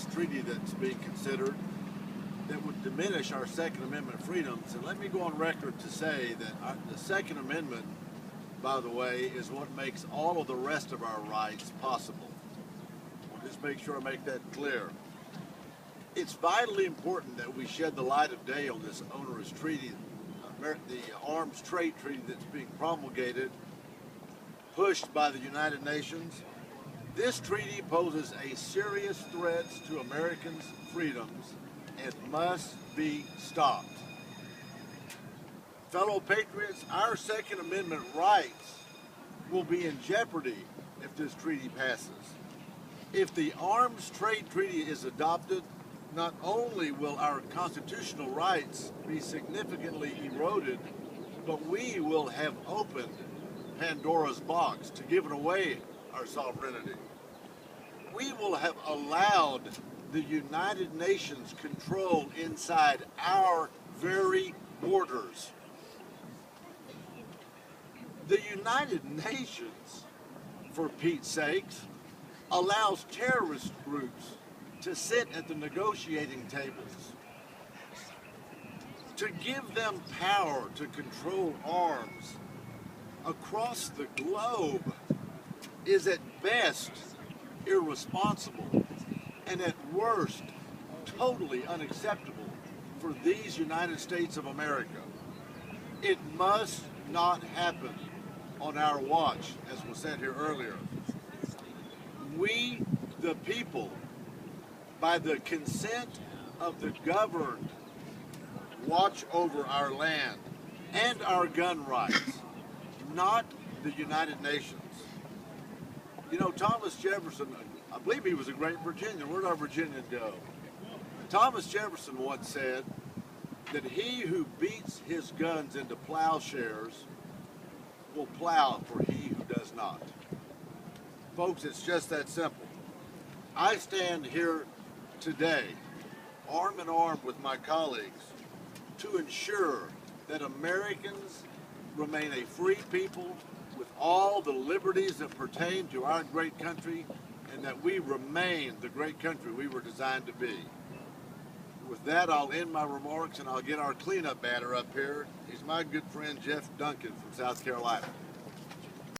this treaty that's being considered that would diminish our Second Amendment freedoms. And let me go on record to say that the Second Amendment, by the way, is what makes all of the rest of our rights possible. I'll just make sure I make that clear. It's vitally important that we shed the light of day on this onerous treaty, the arms trade treaty that's being promulgated, pushed by the United Nations. This treaty poses a serious threat to Americans' freedoms and must be stopped. Fellow patriots, our Second Amendment rights will be in jeopardy if this treaty passes. If the arms trade treaty is adopted, not only will our constitutional rights be significantly eroded, but we will have opened Pandora's box to giving away our sovereignty. We will have allowed the United Nations control inside our very borders. The United Nations, for Pete's sakes, allows terrorist groups to sit at the negotiating tables. To give them power to control arms across the globe is at best irresponsible and at worst totally unacceptable for these United States of America. It must not happen on our watch, as was said here earlier. We, the people, by the consent of the governed, watch over our land and our gun rights, not the United Nations. You know, Thomas Jefferson, I believe he was a great Virginian. Where'd our Virginians go? Thomas Jefferson once said that he who beats his guns into plowshares will plow for he who does not. Folks, it's just that simple. I stand here today, arm in arm with my colleagues, to ensure that Americans remain a free people with all the liberties that pertain to our great country, and that we remain the great country we were designed to be. With that, I'll end my remarks and I'll get our cleanup batter up here. He's my good friend Jeff Duncan from South Carolina.